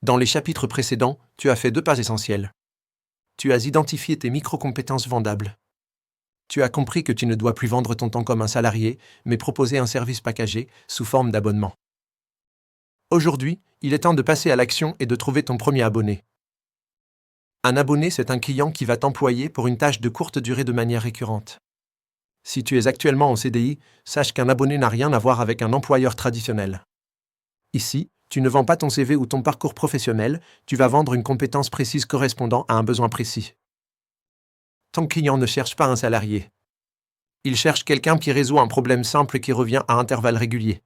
Dans les chapitres précédents, tu as fait 2 pas essentiels. Tu as identifié tes micro-compétences vendables. Tu as compris que tu ne dois plus vendre ton temps comme un salarié, mais proposer un service packagé sous forme d'abonnement. Aujourd'hui, il est temps de passer à l'action et de trouver ton premier abonné. Un abonné, c'est un client qui va t'employer pour une tâche de courte durée de manière récurrente. Si tu es actuellement en CDI, sache qu'un abonné n'a rien à voir avec un employeur traditionnel. Ici, tu ne vends pas ton CV ou ton parcours professionnel, tu vas vendre une compétence précise correspondant à un besoin précis. Ton client ne cherche pas un salarié. Il cherche quelqu'un qui résout un problème simple qui revient à intervalles réguliers.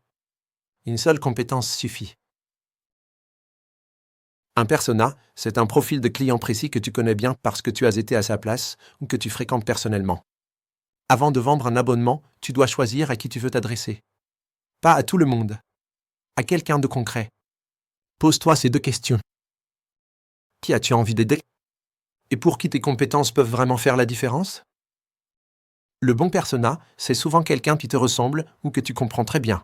Une seule compétence suffit. Un persona, c'est un profil de client précis que tu connais bien parce que tu as été à sa place ou que tu fréquentes personnellement. Avant de vendre un abonnement, tu dois choisir à qui tu veux t'adresser. Pas à tout le monde. À quelqu'un de concret. Pose-toi ces 2 questions. Qui as-tu envie d'aider? Et pour qui tes compétences peuvent vraiment faire la différence? Le bon persona, c'est souvent quelqu'un qui te ressemble ou que tu comprends très bien.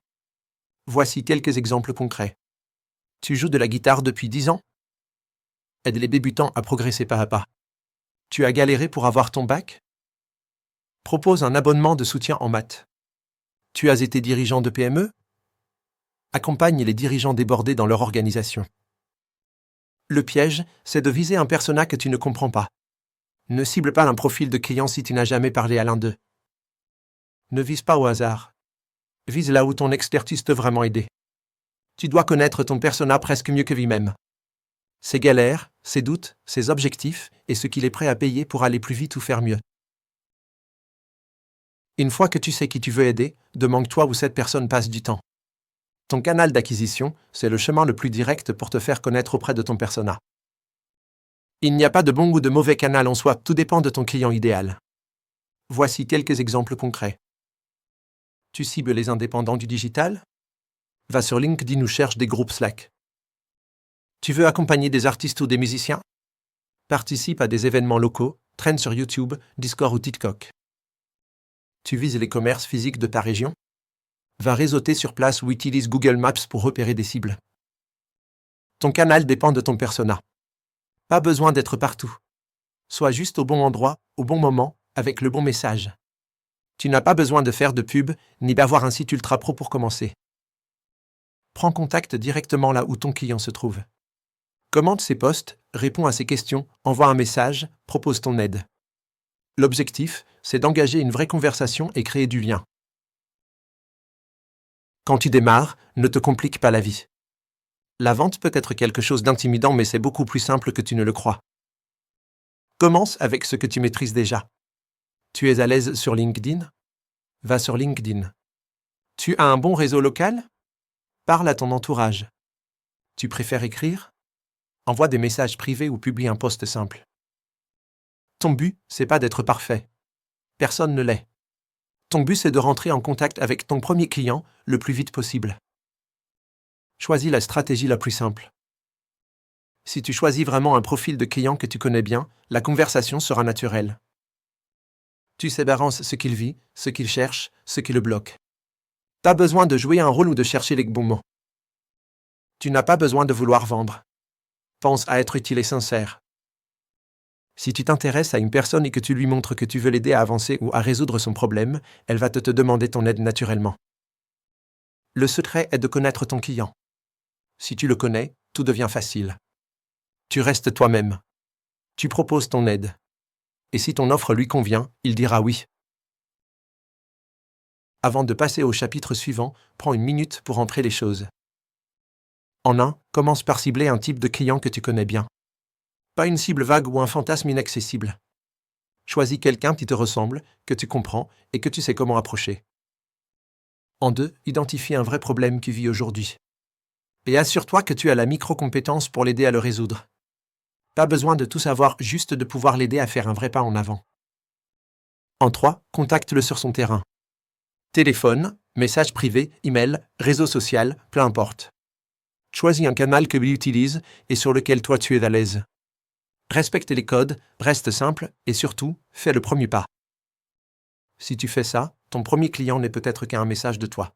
Voici quelques exemples concrets. Tu joues de la guitare depuis 10 ans? Aide les débutants à progresser pas à pas. Tu as galéré pour avoir ton bac? Propose un abonnement de soutien en maths. Tu as été dirigeant de PME? Accompagne les dirigeants débordés dans leur organisation. Le piège, c'est de viser un persona que tu ne comprends pas. Ne cible pas un profil de client si tu n'as jamais parlé à l'un d'eux. Ne vise pas au hasard. Vise là où ton expertise peut vraiment aider. Tu dois connaître ton persona presque mieux que lui-même. Ses galères, ses doutes, ses objectifs et ce qu'il est prêt à payer pour aller plus vite ou faire mieux. Une fois que tu sais qui tu veux aider, demande-toi où cette personne passe du temps. Ton canal d'acquisition, c'est le chemin le plus direct pour te faire connaître auprès de ton persona. Il n'y a pas de bon ou de mauvais canal en soi, tout dépend de ton client idéal. Voici quelques exemples concrets. Tu cibles les indépendants du digital? Va sur LinkedIn ou cherche des groupes Slack. Tu veux accompagner des artistes ou des musiciens? Participe à des événements locaux, traîne sur YouTube, Discord ou TikTok. Tu vises les commerces physiques de ta région? Va réseauter sur place ou utilise Google Maps pour repérer des cibles. Ton canal dépend de ton persona. Pas besoin d'être partout. Sois juste au bon endroit, au bon moment, avec le bon message. Tu n'as pas besoin de faire de pub, ni d'avoir un site ultra pro pour commencer. Prends contact directement là où ton client se trouve. Commente ses posts, réponds à ses questions, envoie un message, propose ton aide. L'objectif, c'est d'engager une vraie conversation et créer du lien. Quand tu démarres, ne te complique pas la vie. La vente peut être quelque chose d'intimidant, mais c'est beaucoup plus simple que tu ne le crois. Commence avec ce que tu maîtrises déjà. Tu es à l'aise sur LinkedIn? Va sur LinkedIn. Tu as un bon réseau local? Parle à ton entourage. Tu préfères écrire? Envoie des messages privés ou publie un post simple. Ton but, c'est pas d'être parfait. Personne ne l'est. Ton but, c'est de rentrer en contact avec ton premier client le plus vite possible. Choisis la stratégie la plus simple. Si tu choisis vraiment un profil de client que tu connais bien, la conversation sera naturelle. Tu sais d'avance ce qu'il vit, ce qu'il cherche, ce qui le bloque. Pas besoin de jouer un rôle ou de chercher les bons mots. Tu n'as pas besoin de vouloir vendre. Pense à être utile et sincère. Si tu t'intéresses à une personne et que tu lui montres que tu veux l'aider à avancer ou à résoudre son problème, elle va te demander ton aide naturellement. Le secret est de connaître ton client. Si tu le connais, tout devient facile. Tu restes toi-même. Tu proposes ton aide. Et si ton offre lui convient, il dira oui. Avant de passer au chapitre suivant, prends une minute pour entrer les choses. En 1, commence par cibler un type de client que tu connais bien. Pas une cible vague ou un fantasme inaccessible. Choisis quelqu'un qui te ressemble, que tu comprends et que tu sais comment approcher. En 2, identifie un vrai problème qu'il vit aujourd'hui. Et assure-toi que tu as la micro-compétence pour l'aider à le résoudre. Pas besoin de tout savoir, juste de pouvoir l'aider à faire un vrai pas en avant. En 3, contacte-le sur son terrain. Téléphone, message privé, email, réseau social, peu importe. Choisis un canal que lui utilise et sur lequel toi tu es à l'aise. Respecte les codes, reste simple et surtout, fais le premier pas. Si tu fais ça, ton premier client n'est peut-être qu'un message de toi.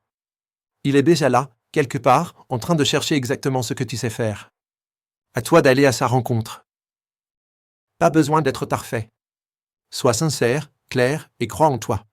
Il est déjà là, quelque part, en train de chercher exactement ce que tu sais faire. À toi d'aller à sa rencontre. Pas besoin d'être parfait. Sois sincère, clair et crois en toi.